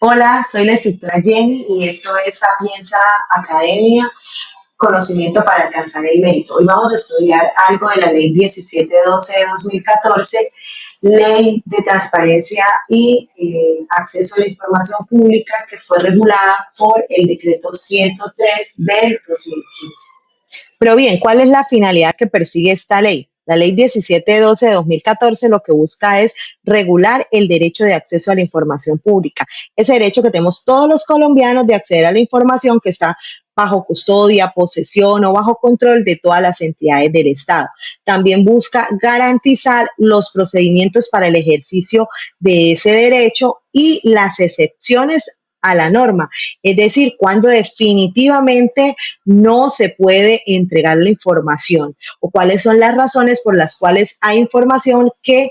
Hola, soy la instructora Jenny y esto es Sapienza Academia, conocimiento para alcanzar el mérito. Hoy vamos a estudiar algo de la Ley 1712 de 2014, Ley de Transparencia y Acceso a la Información Pública, que fue regulada por el Decreto 103 del 2015. Pero bien, ¿cuál es la finalidad que persigue esta ley? La ley 1712 de 2014 lo que busca es regular el derecho de acceso a la información pública. Ese derecho que tenemos todos los colombianos de acceder a la información que está bajo custodia, posesión o bajo control de todas las entidades del Estado. También busca garantizar los procedimientos para el ejercicio de ese derecho y las excepciones a la norma, es decir, cuando definitivamente no se puede entregar la información o cuáles son las razones por las cuales hay información que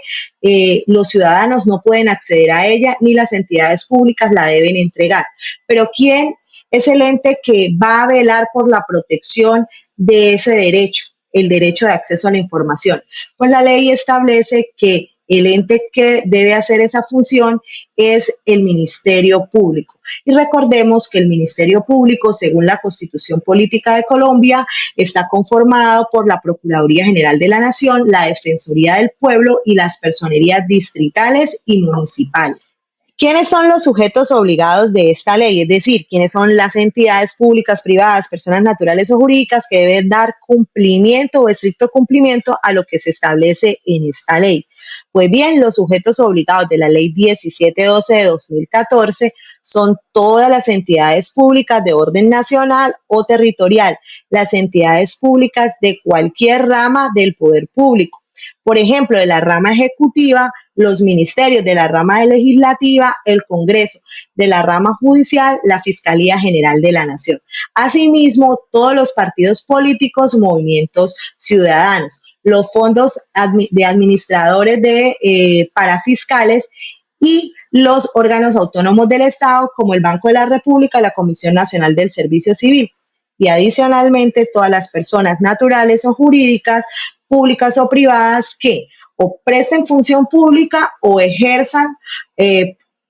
los ciudadanos no pueden acceder a ella ni las entidades públicas la deben entregar. Pero ¿quién es el ente que va a velar por la protección de ese derecho, el derecho de acceso a la información? Pues la ley establece que el ente que debe hacer esa función es el Ministerio Público. Y recordemos que el Ministerio Público, según la Constitución Política de Colombia, está conformado por la Procuraduría General de la Nación, la Defensoría del Pueblo y las personerías distritales y municipales. ¿Quiénes son los sujetos obligados de esta ley? Es decir, ¿quiénes son las entidades públicas, privadas, personas naturales o jurídicas que deben dar cumplimiento o estricto cumplimiento a lo que se establece en esta ley? Pues bien, los sujetos obligados de la ley 1712 de 2014 son todas las entidades públicas de orden nacional o territorial, las entidades públicas de cualquier rama del poder público. Por ejemplo, de la rama ejecutiva, los ministerios; de la rama legislativa, el Congreso; de la rama judicial, la Fiscalía General de la Nación. Asimismo, todos los partidos políticos, movimientos ciudadanos, los fondos de administradores de parafiscales y los órganos autónomos del Estado, como el Banco de la República, la Comisión Nacional del Servicio Civil. Y adicionalmente, todas las personas naturales o jurídicas, públicas o privadas, que o presten función pública o ejerzan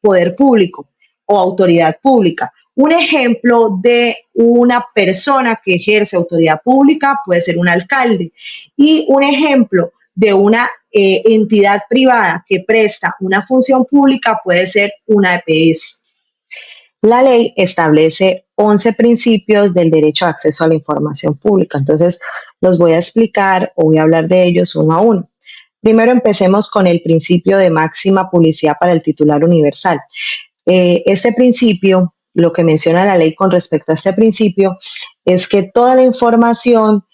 poder público o autoridad pública. Un ejemplo de una persona que ejerce autoridad pública puede ser un alcalde, y un ejemplo de una entidad privada que presta una función pública puede ser una EPS. La ley establece 11 principios del derecho a acceso a la información pública. Entonces, los voy a explicar o voy a hablar de ellos uno a uno. Primero, empecemos con el principio de máxima publicidad para el titular universal. Este principio, lo que menciona la ley con respecto a este principio, es que toda la información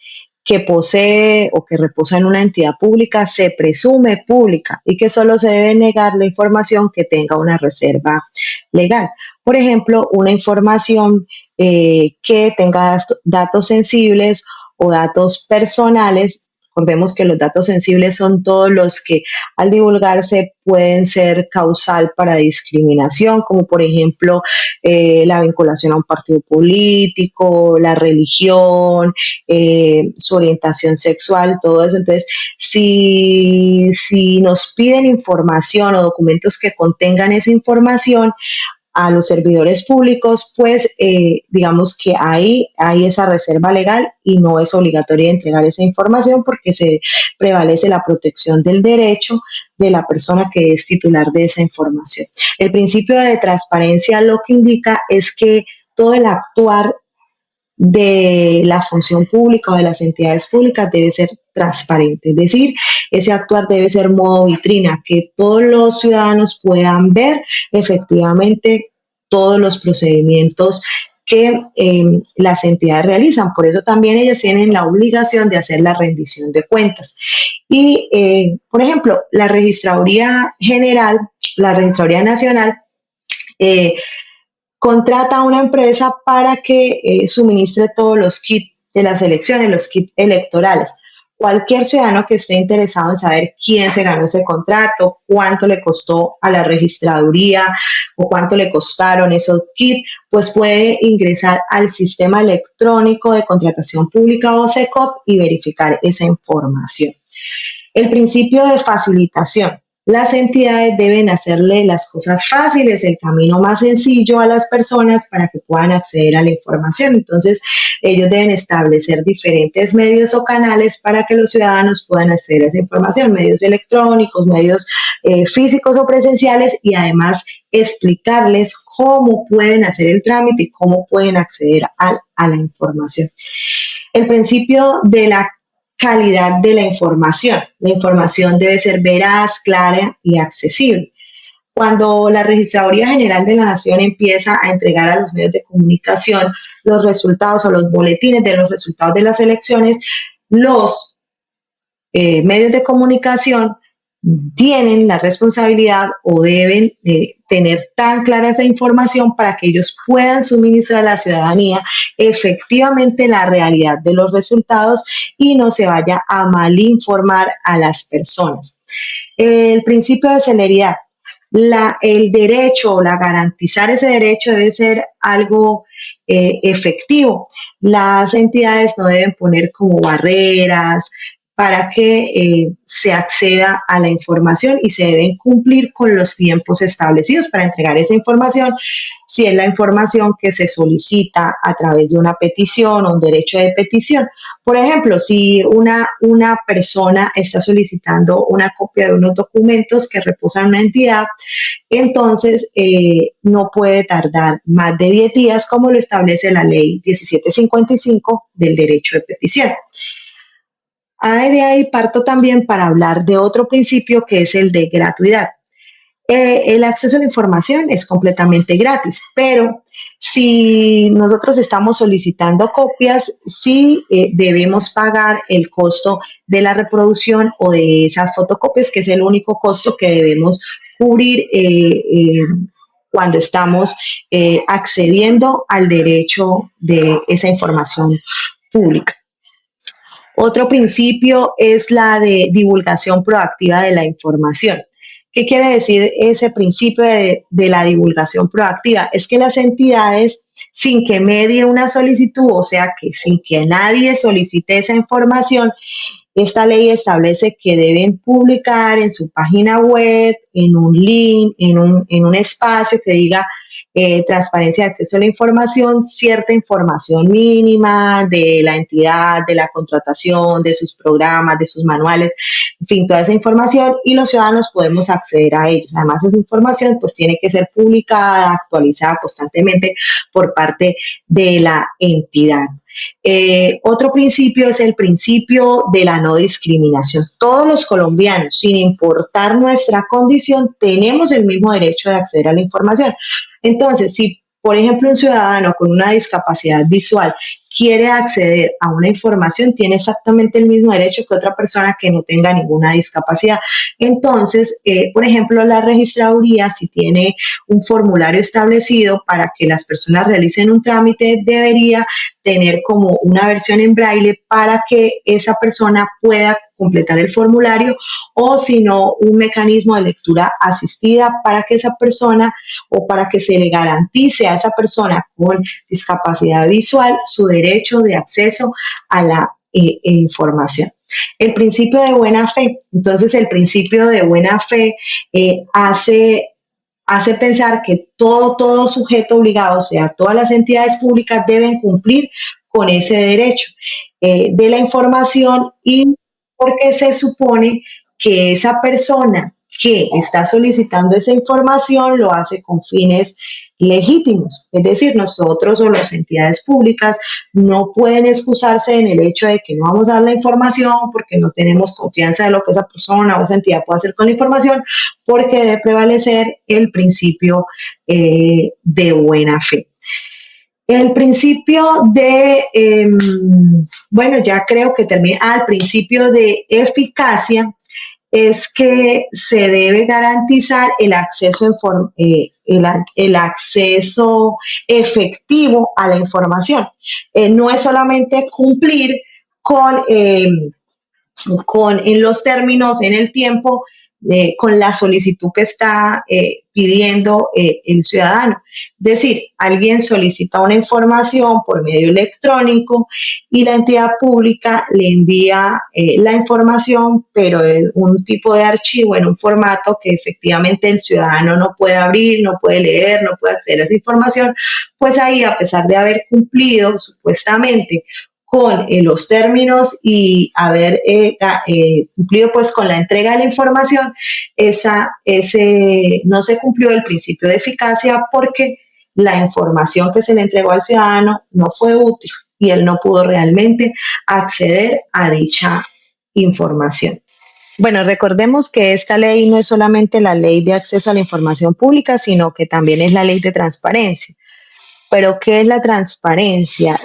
que posee o que reposa en una entidad pública se presume pública y que solo se debe negar la información que tenga una reserva legal. Por ejemplo, una información que tenga datos sensibles o datos personales. Recordemos que los datos sensibles son todos los que al divulgarse pueden ser causal para discriminación, como por ejemplo la vinculación a un partido político, la religión, su orientación sexual, todo eso. Entonces, si nos piden información o documentos que contengan esa información a los servidores públicos, pues digamos que hay esa reserva legal y no es obligatorio entregar esa información porque se prevalece la protección del derecho de la persona que es titular de esa información. El principio de transparencia lo que indica es que todo el actuar de la función pública o de las entidades públicas debe ser transparente, es decir, ese actuar debe ser modo vitrina, que todos los ciudadanos puedan ver efectivamente todos los procedimientos que las entidades realizan. Por eso también ellas tienen la obligación de hacer la rendición de cuentas. Y, por ejemplo, la Registraduría General, la Registraduría Nacional, contrata a una empresa para que suministre todos los kits de las elecciones, los kits electorales. Cualquier ciudadano que esté interesado en saber quién se ganó ese contrato, cuánto le costó a la registraduría o cuánto le costaron esos kits, pues puede ingresar al sistema electrónico de contratación pública o SECOP y verificar esa información. El principio de facilitación. Las entidades deben hacerle las cosas fáciles, el camino más sencillo a las personas para que puedan acceder a la información. Entonces, ellos deben establecer diferentes medios o canales para que los ciudadanos puedan acceder a esa información, medios electrónicos, medios físicos o presenciales, y además explicarles cómo pueden hacer el trámite y cómo pueden acceder a la información. El principio de la calidad de la información. La información debe ser veraz, clara y accesible. Cuando la Registraduría General de la Nación empieza a entregar a los medios de comunicación los resultados o los boletines de los resultados de las elecciones, los medios de comunicación tienen la responsabilidad o deben tener tan clara esa información para que ellos puedan suministrar a la ciudadanía efectivamente la realidad de los resultados y no se vaya a malinformar a las personas. El principio de celeridad. El derecho o garantizar ese derecho debe ser algo efectivo. Las entidades no deben poner como barreras para que se acceda a la información y se deben cumplir con los tiempos establecidos para entregar esa información, si es la información que se solicita a través de una petición o un derecho de petición. Por ejemplo, si una persona está solicitando una copia de unos documentos que reposan en una entidad, entonces no puede tardar más de 10 días, como lo establece la ley 1755 del derecho de petición. De ahí parto también para hablar de otro principio que es el de gratuidad. El acceso a la información es completamente gratis, pero si nosotros estamos solicitando copias, sí debemos pagar el costo de la reproducción o de esas fotocopias, que es el único costo que debemos cubrir cuando estamos accediendo al derecho de esa información pública. Otro principio es la de divulgación proactiva de la información. ¿Qué quiere decir ese principio de la divulgación proactiva? Es que las entidades, sin que medie una solicitud, o sea, que sin que nadie solicite esa información, esta ley establece que deben publicar en su página web, en un link, en un espacio que diga transparencia de acceso a la información, cierta información mínima de la entidad, de la contratación, de sus programas, de sus manuales, en fin, toda esa información, y los ciudadanos podemos acceder a ellos. Además, esa información pues tiene que ser publicada, actualizada constantemente por parte de la entidad. Otro principio es el principio de la no discriminación. Todos los colombianos, sin importar nuestra condición, tenemos el mismo derecho de acceder a la información. Entonces, si, por ejemplo, un ciudadano con una discapacidad visual quiere acceder a una información, tiene exactamente el mismo derecho que otra persona que no tenga ninguna discapacidad. Entonces, por ejemplo, la registraduría, si tiene un formulario establecido para que las personas realicen un trámite, debería tener como una versión en braille para que esa persona pueda completar el formulario, o si no, un mecanismo de lectura asistida para que esa persona o para que se le garantice a esa persona con discapacidad visual su derecho de acceso a la información. El principio de buena fe. Entonces, el principio de buena fe hace pensar que todo sujeto obligado, o sea, todas las entidades públicas deben cumplir con ese derecho de la información, y porque se supone que esa persona que está solicitando esa información lo hace con fines legítimos. Es decir, nosotros o las entidades públicas no pueden excusarse en el hecho de que no vamos a dar la información porque no tenemos confianza de lo que esa persona o esa entidad puede hacer con la información, porque debe prevalecer el principio de buena fe. El principio bueno, ya creo que termina, el principio de eficacia es que se debe garantizar el acceso, el acceso efectivo a la información. No es solamente cumplir con en los términos, en el tiempo con la solicitud que está pidiendo el ciudadano. Es decir, alguien solicita una información por medio electrónico y la entidad pública le envía la información, pero en un tipo de archivo, en un formato que efectivamente el ciudadano no puede abrir, no puede leer, no puede acceder a esa información, pues ahí, a pesar de haber cumplido supuestamente con los términos y haber cumplido pues con la entrega de la información, no se cumplió el principio de eficacia porque la información que se le entregó al ciudadano no fue útil y él no pudo realmente acceder a dicha información. Bueno, recordemos que esta ley no es solamente la ley de acceso a la información pública, sino que también es la ley de transparencia. Pero ¿qué es la transparencia?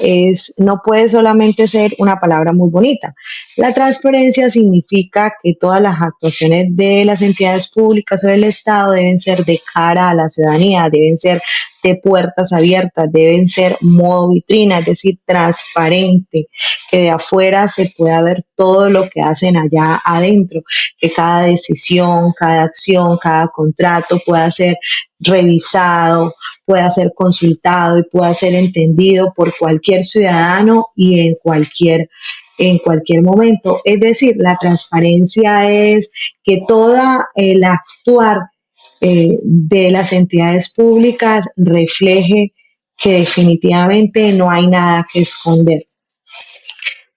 No puede solamente ser una palabra muy bonita. La transparencia significa que todas las actuaciones de las entidades públicas o del Estado deben ser de cara a la ciudadanía, deben ser de puertas abiertas, deben ser modo vitrina, es decir, transparente, que de afuera se pueda ver todo lo que hacen allá adentro, que cada decisión, cada acción, cada contrato pueda ser revisado, pueda ser consultado y pueda ser entendido por cualquier ciudadano y en cualquier momento. Es decir, la transparencia es que toda el actuar de las entidades públicas refleje que definitivamente no hay nada que esconder.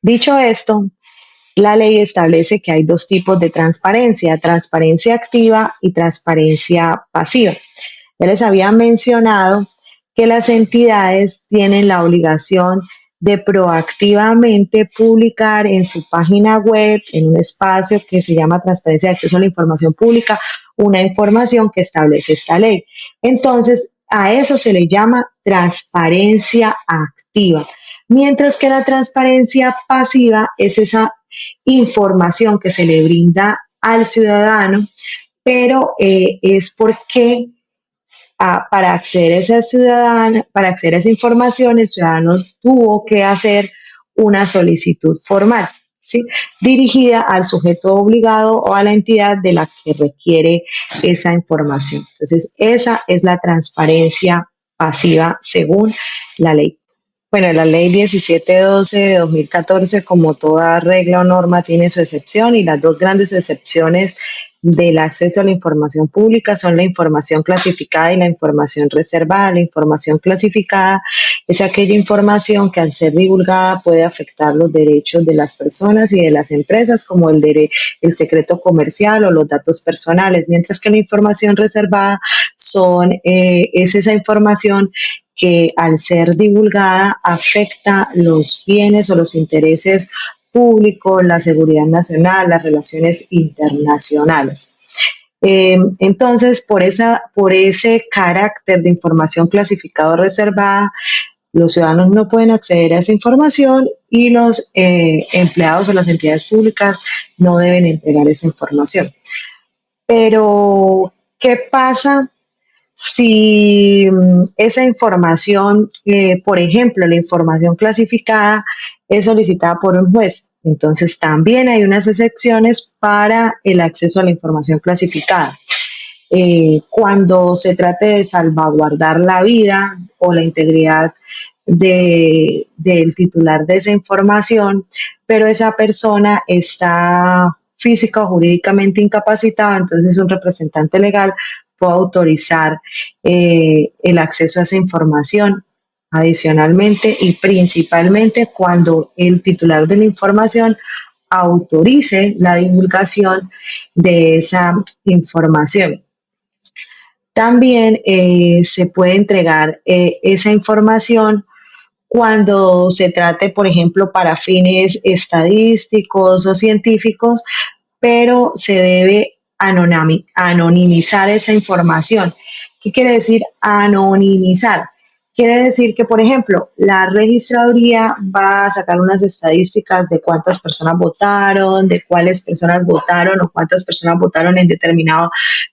Dicho esto, la ley establece que hay dos tipos de transparencia, transparencia activa y transparencia pasiva. Ya les había mencionado que las entidades tienen la obligación de proactivamente publicar en su página web, en un espacio que se llama Transparencia de Acceso a la Información Pública, una información que establece esta ley. Entonces, a eso se le llama transparencia activa, mientras que la transparencia pasiva es esa información que se le brinda al ciudadano, pero es porque para acceder a para acceder a esa información, el ciudadano tuvo que hacer una solicitud formal, ¿sí? Dirigida al sujeto obligado o a la entidad de la que requiere esa información. Entonces, esa es la transparencia pasiva según la ley. Bueno, la ley 1712 de 2014, como toda regla o norma, tiene su excepción y las dos grandes excepciones del acceso a la información pública son la información clasificada y la información reservada. La información clasificada es aquella información que al ser divulgada puede afectar los derechos de las personas y de las empresas, como el secreto comercial o los datos personales, mientras que la información reservada es esa información que al ser divulgada afecta los bienes o los intereses públicos, la seguridad nacional, las relaciones internacionales. Entonces, por ese carácter de información clasificada o reservada, los ciudadanos no pueden acceder a esa información y los empleados o las entidades públicas no deben entregar esa información. Pero, ¿qué pasa si esa información, por ejemplo, la información clasificada es solicitada por un juez? Entonces también hay unas excepciones para el acceso a la información clasificada. Cuando se trate de salvaguardar la vida o la integridad del titular de esa información, pero esa persona está física o jurídicamente incapacitada, entonces un representante legal puede autorizar el acceso a esa información adicionalmente y principalmente cuando el titular de la información autorice la divulgación de esa información. También se puede entregar esa información cuando se trate, por ejemplo, para fines estadísticos o científicos, pero se debe anonimizar esa información. ¿Qué quiere decir anonimizar? Quiere decir que, por ejemplo, la registraduría va a sacar unas estadísticas de cuántas personas votaron, de cuáles personas votaron o cuántas personas votaron en determinado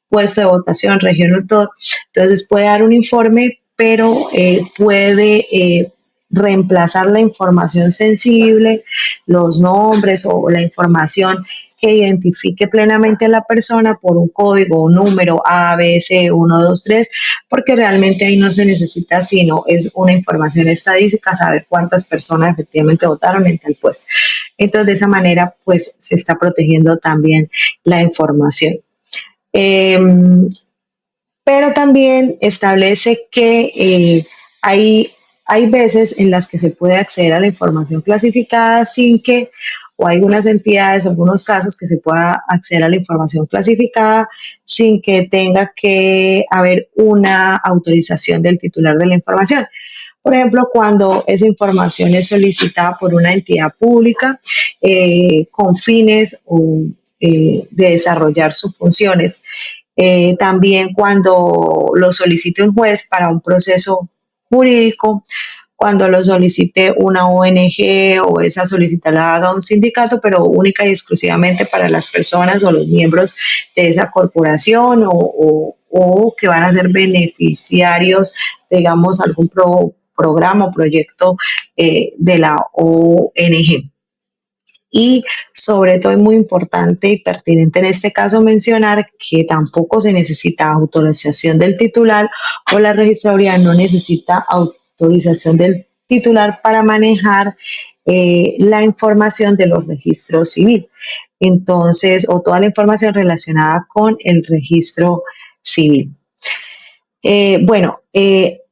puesto de votación, región o todo. Entonces puede dar un informe, pero puede reemplazar la información sensible, los nombres o la información que identifique plenamente a la persona por un código, un número A, B, C, 1, 2, 3, porque realmente ahí no se necesita sino es una información estadística, saber cuántas personas efectivamente votaron en tal puesto. Entonces, de esa manera, pues se está protegiendo también la información. Eh, pero también establece que hay, hay veces en las que se puede acceder a la información clasificada sin que, o hay algunas entidades, algunos casos que se pueda acceder a la información clasificada sin que tenga que haber una autorización del titular de la información. Por ejemplo, cuando esa información es solicitada por una entidad pública con fines de desarrollar sus funciones. También cuando lo solicite un juez para un proceso jurídico, cuando lo solicite una ONG o esa solicitud la haga un sindicato, pero única y exclusivamente para las personas o los miembros de esa corporación o que van a ser beneficiarios, digamos, algún programa o proyecto de la ONG. Y sobre todo es muy importante y pertinente en este caso mencionar que tampoco se necesita autorización del titular o la registraduría no necesita autorización del titular para manejar la información de los registros civil. Entonces, o toda la información relacionada con el registro civil.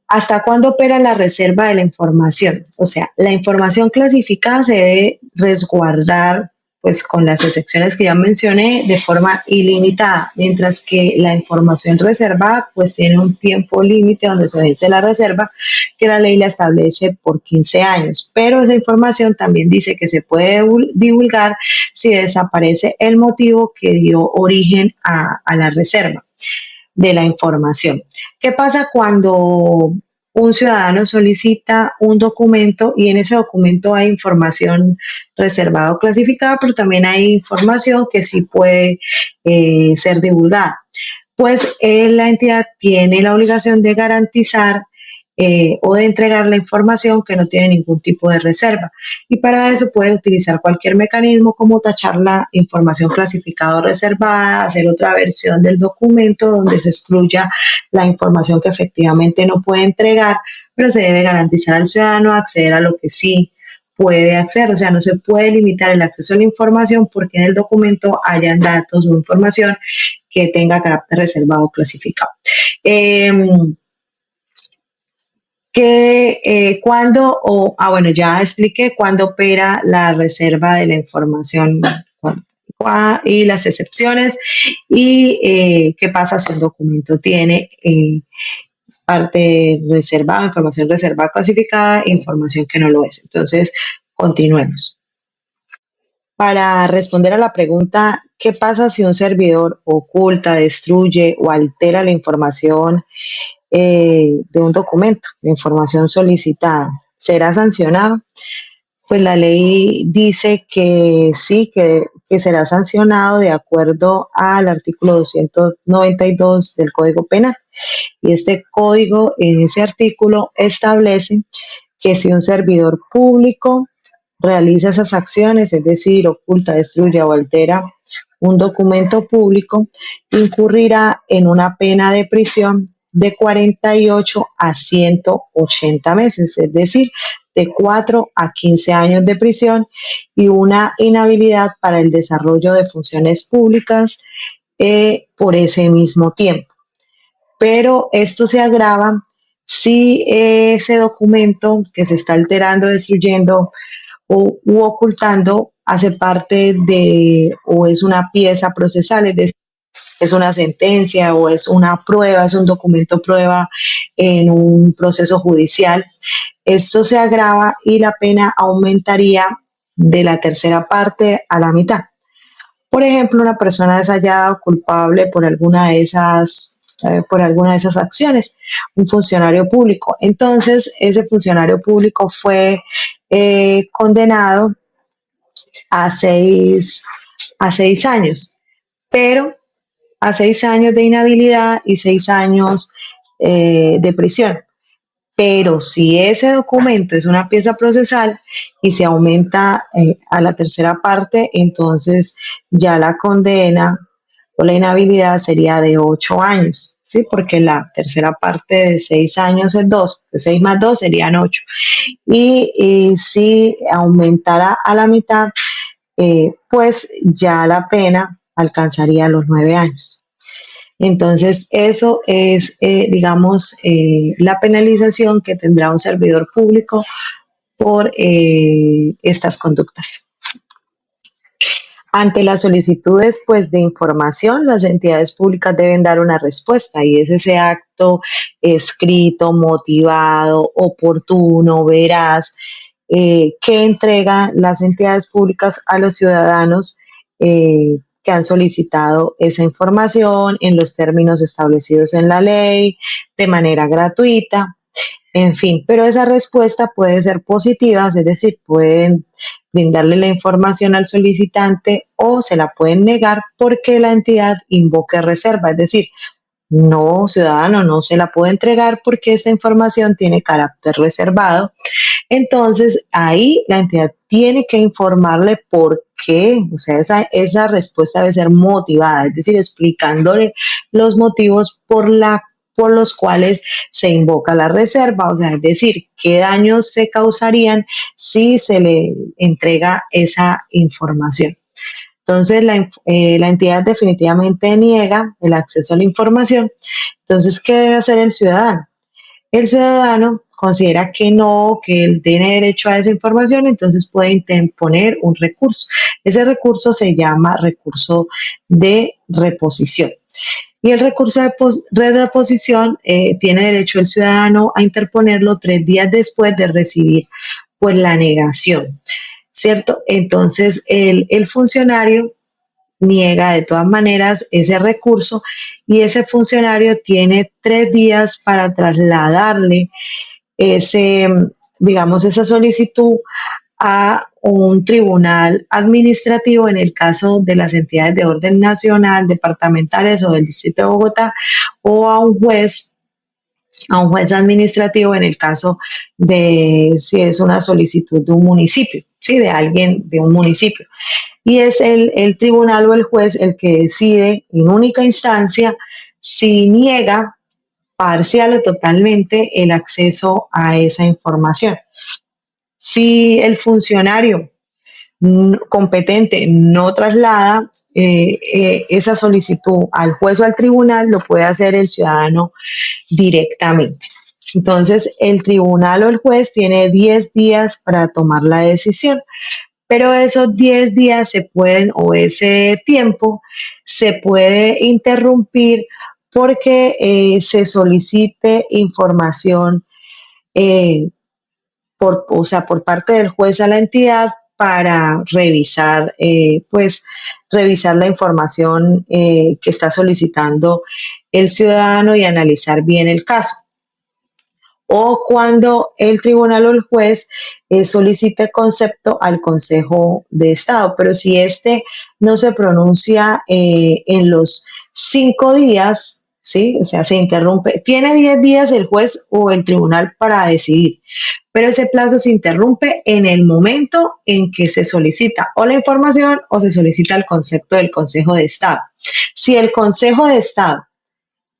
¿Hasta cuándo opera la reserva de la información? O sea, la información clasificada se debe resguardar, pues con las excepciones que ya mencioné, de forma ilimitada, mientras que la información reservada, pues tiene un tiempo límite donde se vence la reserva, que la ley la establece por 15 años. Pero esa información también dice que se puede divulgar si desaparece el motivo que dio origen a la reserva de la información. ¿Qué pasa cuando un ciudadano solicita un documento y en ese documento hay información reservada o clasificada, pero también hay información que sí puede ser divulgada? Pues la entidad tiene la obligación de garantizar o de entregar la información que no tiene ningún tipo de reserva. Y para eso puede utilizar cualquier mecanismo como tachar la información clasificada o reservada, hacer otra versión del documento donde se excluya la información que efectivamente no puede entregar, pero se debe garantizar al ciudadano acceder a lo que sí puede acceder, o sea, no se puede limitar el acceso a la información porque en el documento hayan datos o información que tenga carácter reservado o clasificado. Eh, bueno, ya expliqué cuándo opera la reserva de la información y las excepciones y qué pasa si un documento tiene parte reservada, información reservada clasificada e información que no lo es. Entonces, continuemos. Para responder a la pregunta, ¿qué pasa si un servidor oculta, destruye o altera la información de un documento, de información solicitada? ¿Será sancionado? Pues la ley dice que sí, que será sancionado de acuerdo al artículo 292 del Código Penal. Y este código, en ese artículo, establece que si un servidor público realiza esas acciones, es decir, oculta, destruye o altera un documento público, incurrirá en una pena de prisión de 48 a 180 meses, es decir, de 4 a 15 años de prisión y una inhabilidad para el desarrollo de funciones públicas por ese mismo tiempo. Pero esto se agrava si ese documento que se está alterando, destruyendo u ocultando hace parte de o es una pieza procesal, es decir, es una sentencia o es una prueba, es un documento prueba en un proceso judicial. Esto se agrava y la pena aumentaría de la tercera parte a la mitad. Por ejemplo, una persona es hallada culpable por alguna de esas acciones, un funcionario público. Entonces, ese funcionario público fue condenado a a 6 años, pero a 6 años de inhabilidad y 6 años de prisión. Pero si ese documento es una pieza procesal y se aumenta a la tercera parte, entonces ya la condena o la inhabilidad sería de 8 años, ¿sí? Porque la tercera parte de 6 años es 2, de 6 más 2 serían 8. Y si aumentara a la mitad, pues ya la pena alcanzaría los 9 años. Entonces, eso es, digamos, la penalización que tendrá un servidor público por estas conductas. Ante las solicitudes pues, de información, las entidades públicas deben dar una respuesta y es ese acto escrito, motivado, oportuno, veraz, que entregan las entidades públicas a los ciudadanos que han solicitado esa información en los términos establecidos en la ley, de manera gratuita. En fin, pero esa respuesta puede ser positiva, es decir, pueden brindarle la información al solicitante o se la pueden negar porque la entidad invoque reserva, es decir, no, ciudadano, no se la puede entregar porque esta información tiene carácter reservado. Entonces, ahí la entidad tiene que informarle por qué, o sea, esa respuesta debe ser motivada, es decir, explicándole los motivos por los cuales se invoca la reserva, o sea, es decir, qué daños se causarían si se le entrega esa información. Entonces, la entidad definitivamente niega el acceso a la información. Entonces, ¿qué debe hacer el ciudadano? El ciudadano considera que no, que él tiene derecho a esa información, entonces puede interponer un recurso. Ese recurso se llama recurso de reposición. Y el recurso de reposición tiene derecho el ciudadano a interponerlo 3 días después de recibir pues, la negación, ¿cierto? Entonces el funcionario niega de todas maneras ese recurso y ese funcionario tiene 3 días para trasladarle ese, digamos, esa solicitud a un tribunal administrativo en el caso de las entidades de orden nacional, departamentales o del Distrito de Bogotá, o a un juez administrativo en el caso de si es una solicitud de un municipio, ¿sí? De alguien de un municipio. Y es el tribunal o el juez el que decide en única instancia si niega parcial o totalmente el acceso a esa información. Si el funcionario competente no traslada esa solicitud al juez o al tribunal, lo puede hacer el ciudadano directamente. Entonces, el tribunal o el juez tiene 10 días para tomar la decisión, pero esos 10 días se pueden, o ese tiempo, se puede interrumpir porque se solicite información eh, o sea, por parte del juez a la entidad para revisar, pues, revisar la información que está solicitando el ciudadano y analizar bien el caso. O cuando el tribunal o el juez solicite concepto al Consejo de Estado. Pero si este no se pronuncia en los 5 días, ¿sí? O sea, se interrumpe. Tiene 10 días el juez o el tribunal para decidir, pero ese plazo se interrumpe en el momento en que se solicita o la información o se solicita el concepto del Consejo de Estado. Si el Consejo de Estado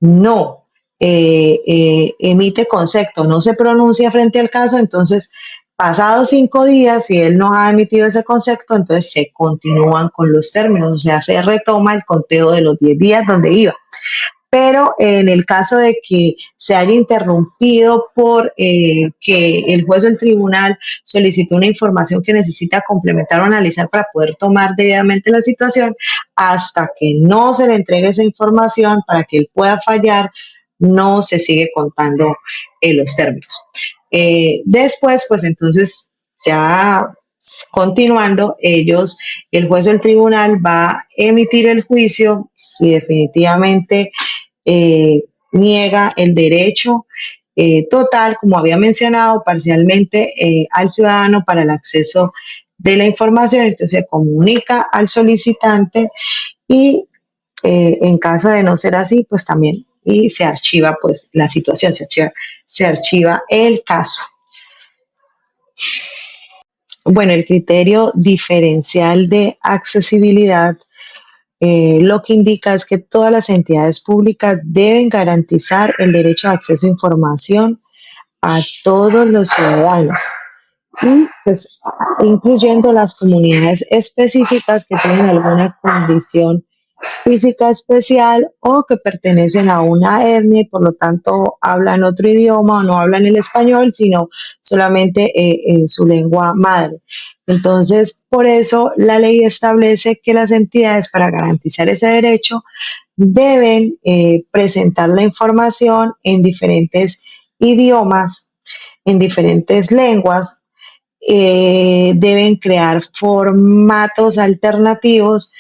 no emite concepto, no se pronuncia frente al caso, entonces pasados 5 días, si él no ha emitido ese concepto, entonces se continúan con los términos, o sea, se retoma el conteo de los 10 días donde iba. Pero en el caso de que se haya interrumpido por que el juez o el tribunal solicitó una información que necesita complementar o analizar para poder tomar debidamente la situación, hasta que no se le entregue esa información para que él pueda fallar, no se sigue contando los términos. Después, pues entonces ya continuando, el juez o el tribunal va a emitir el juicio si definitivamente niega el derecho total, como había mencionado, parcialmente al ciudadano para el acceso de la información. Entonces se comunica al solicitante y en caso de no ser así, pues también y se archiva pues la situación, se archiva el caso. Bueno, el criterio diferencial de accesibilidad lo que indica es que todas las entidades públicas deben garantizar el derecho de acceso a información a todos los ciudadanos y pues incluyendo las comunidades específicas que tienen alguna condición física especial o que pertenecen a una etnia y por lo tanto hablan otro idioma o no hablan el español, sino solamente su lengua madre. Entonces, por eso la ley establece que las entidades para garantizar ese derecho deben presentar la información en diferentes idiomas, en diferentes lenguas, deben crear formatos alternativos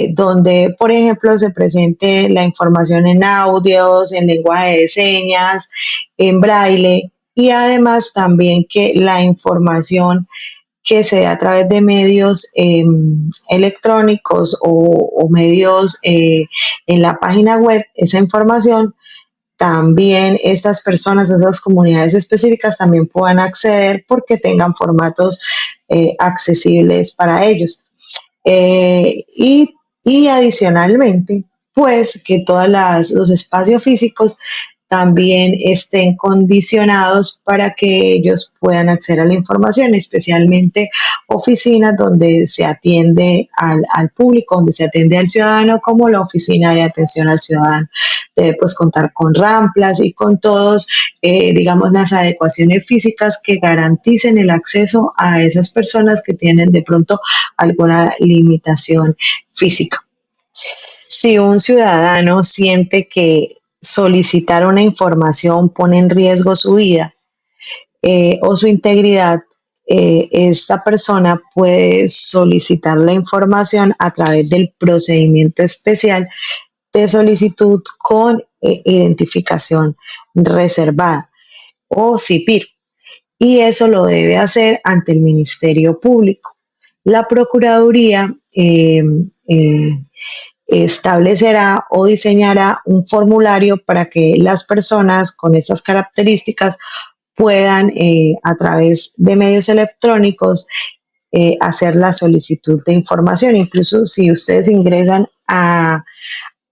donde, por ejemplo, se presente la información en audios, en lenguaje de señas, en braille y además también que la información que se da a través de medios electrónicos o medios en la página web, esa información también estas personas, esas comunidades específicas también puedan acceder porque tengan formatos accesibles para ellos. Eh, y, y adicionalmente, pues que todos los espacios físicos también estén condicionados para que ellos puedan acceder a la información, especialmente oficinas donde se atiende al público, donde se atiende al ciudadano, como la oficina de atención al ciudadano. Debe pues contar con ramplas y con todos, digamos, las adecuaciones físicas que garanticen el acceso a esas personas que tienen de pronto alguna limitación física. Si un ciudadano siente que solicitar una información pone en riesgo su vida o su integridad, esta persona puede solicitar la información a través del procedimiento especial de solicitud con identificación reservada o CIPIR, y eso lo debe hacer ante el Ministerio Público. La Procuraduría establecerá o diseñará un formulario para que las personas con estas características puedan, a través de medios electrónicos, hacer la solicitud de información. Incluso si ustedes ingresan a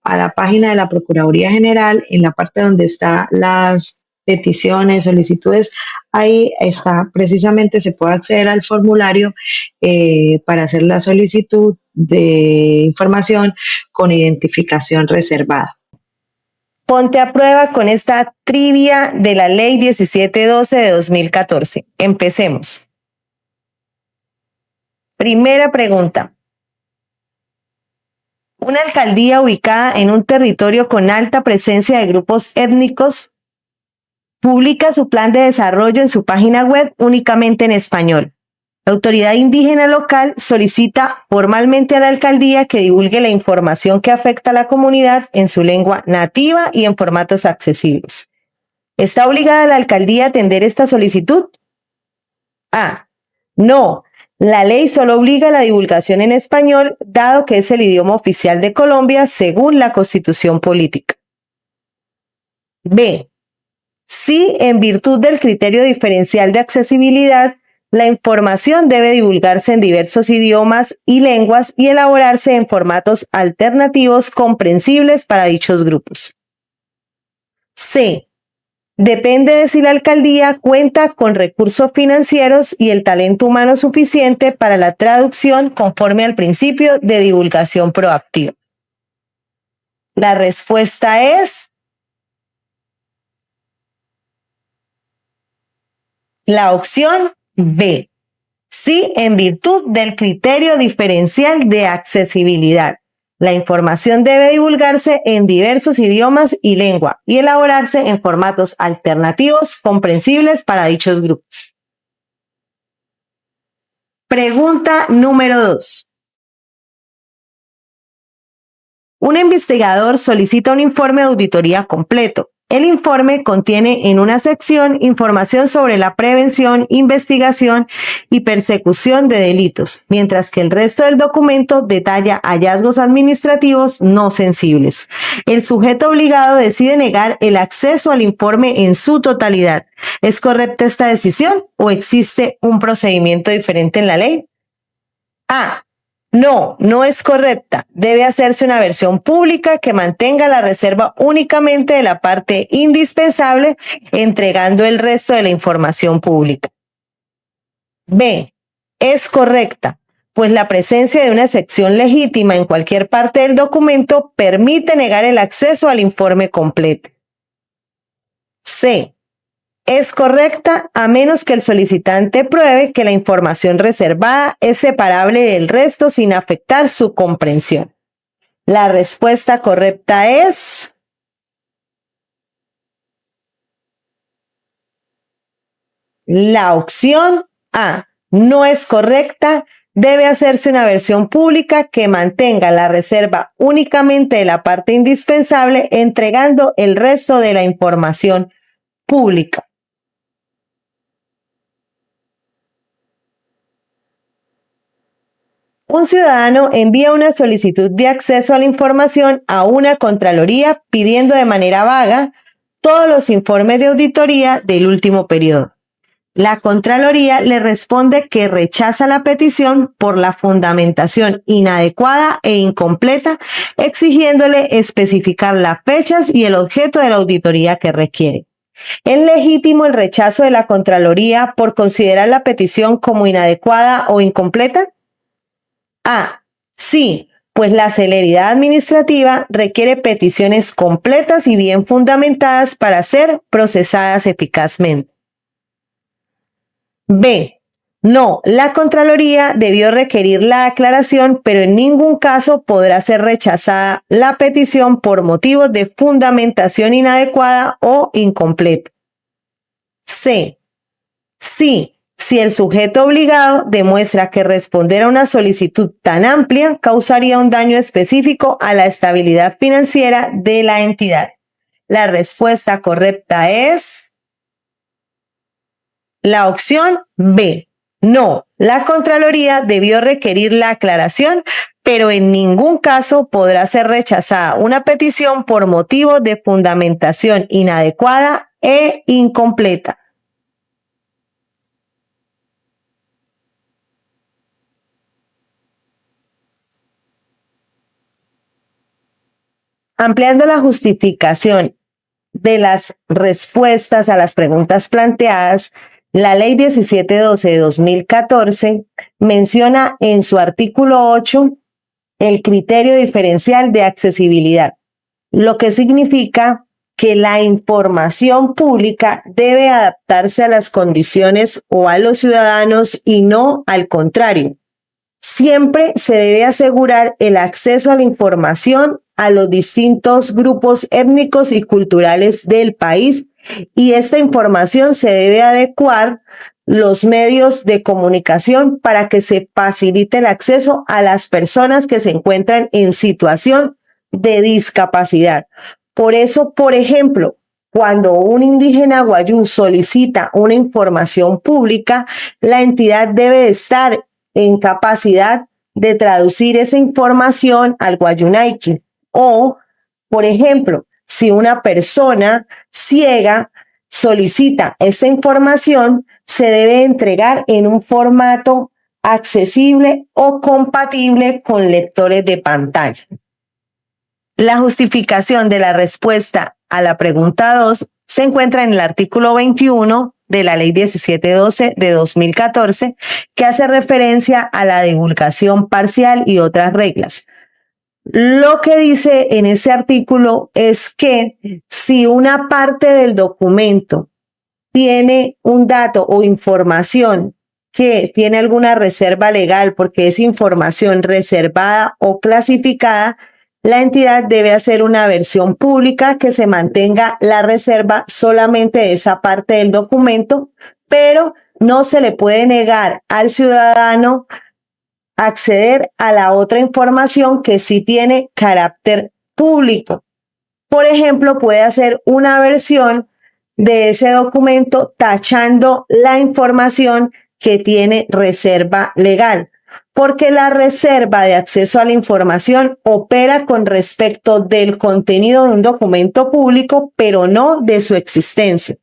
la página de la Procuraduría General, en la parte donde están las peticiones, solicitudes, ahí está precisamente, se puede acceder al formulario para hacer la solicitud de información con identificación reservada. Ponte a prueba con esta trivia de la Ley 1712 de 2014. Empecemos. Primera pregunta. Una alcaldía ubicada en un territorio con alta presencia de grupos étnicos publica su plan de desarrollo en su página web únicamente en español. La autoridad indígena local solicita formalmente a la alcaldía que divulgue la información que afecta a la comunidad en su lengua nativa y en formatos accesibles. ¿Está obligada la alcaldía a atender esta solicitud? A. No. La ley solo obliga a la divulgación en español, dado que es el idioma oficial de Colombia según la Constitución Política. B. Sí, en virtud del criterio diferencial de accesibilidad, la información debe divulgarse en diversos idiomas y lenguas y elaborarse en formatos alternativos comprensibles para dichos grupos. C. Depende de si la alcaldía cuenta con recursos financieros y el talento humano suficiente para la traducción conforme al principio de divulgación proactiva. La respuesta es la opción B. Sí, en virtud del criterio diferencial de accesibilidad. La información debe divulgarse en diversos idiomas y lengua y elaborarse en formatos alternativos comprensibles para dichos grupos. Pregunta número 2. Un investigador solicita un informe de auditoría completo, El informe contiene en una sección información sobre la prevención, investigación y persecución de delitos, mientras que el resto del documento detalla hallazgos administrativos no sensibles. El sujeto obligado decide negar el acceso al informe en su totalidad. ¿Es correcta esta decisión o existe un procedimiento diferente en la ley? A. No, no es correcta. Debe hacerse una versión pública que mantenga la reserva únicamente de la parte indispensable, entregando el resto de la información pública. B. Es correcta, pues la presencia de una sección legítima en cualquier parte del documento permite negar el acceso al informe completo. C. Es correcta a menos que el solicitante pruebe que la información reservada es separable del resto sin afectar su comprensión. La respuesta correcta es la opción A. No es correcta. Debe hacerse una versión pública que mantenga la reserva únicamente de la parte indispensable, entregando el resto de la información pública. Un ciudadano envía una solicitud de acceso a la información a una Contraloría pidiendo de manera vaga todos los informes de auditoría del último periodo. La Contraloría le responde que rechaza la petición por la fundamentación inadecuada e incompleta, exigiéndole especificar las fechas y el objeto de la auditoría que requiere. ¿Es legítimo el rechazo de la Contraloría por considerar la petición como inadecuada o incompleta? A. Sí, pues la celeridad administrativa requiere peticiones completas y bien fundamentadas para ser procesadas eficazmente. B. No, la Contraloría debió requerir la aclaración, pero en ningún caso podrá ser rechazada la petición por motivos de fundamentación inadecuada o incompleta. C. Sí, si el sujeto obligado demuestra que responder a una solicitud tan amplia causaría un daño específico a la estabilidad financiera de la entidad. La respuesta correcta es la opción B. No, la Contraloría debió requerir la aclaración, pero en ningún caso podrá ser rechazada una petición por motivo de fundamentación inadecuada e incompleta. Ampliando la justificación de las respuestas a las preguntas planteadas, la Ley 1712 de 2014 menciona en su artículo 8 el criterio diferencial de accesibilidad, lo que significa que la información pública debe adaptarse a las condiciones o a los ciudadanos y no al contrario. Siempre se debe asegurar el acceso a la información a los distintos grupos étnicos y culturales del país, y esta información se debe adecuar los medios de comunicación para que se facilite el acceso a las personas que se encuentran en situación de discapacidad. Por eso, por ejemplo, cuando un indígena guayú solicita una información pública, la entidad debe estar en capacidad de traducir esa información al guayunaiki. O, por ejemplo, si una persona ciega solicita esa información, se debe entregar en un formato accesible o compatible con lectores de pantalla. La justificación de la respuesta a la pregunta 2 se encuentra en el artículo 21 de la Ley 1712 de 2014, que hace referencia a la divulgación parcial y otras reglas. Lo que dice en ese artículo es que si una parte del documento tiene un dato o información que tiene alguna reserva legal porque es información reservada o clasificada, la entidad debe hacer una versión pública que se mantenga la reserva solamente de esa parte del documento, pero no se le puede negar al ciudadano acceder a la otra información que sí tiene carácter público. Por ejemplo, puede hacer una versión de ese documento tachando la información que tiene reserva legal, porque la reserva de acceso a la información opera con respecto del contenido de un documento público, pero no de su existencia.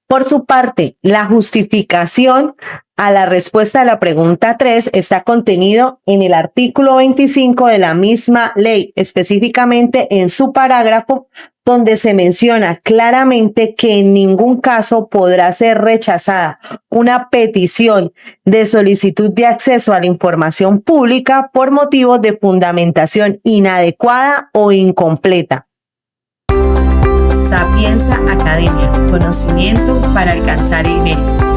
Por su parte, la justificación a la respuesta a la pregunta 3 está contenido en el artículo 25 de la misma ley, específicamente en su parágrafo, donde se menciona claramente que en ningún caso podrá ser rechazada una petición de solicitud de acceso a la información pública por motivos de fundamentación inadecuada o incompleta. Sapienza Academia, conocimiento para alcanzar el mérito.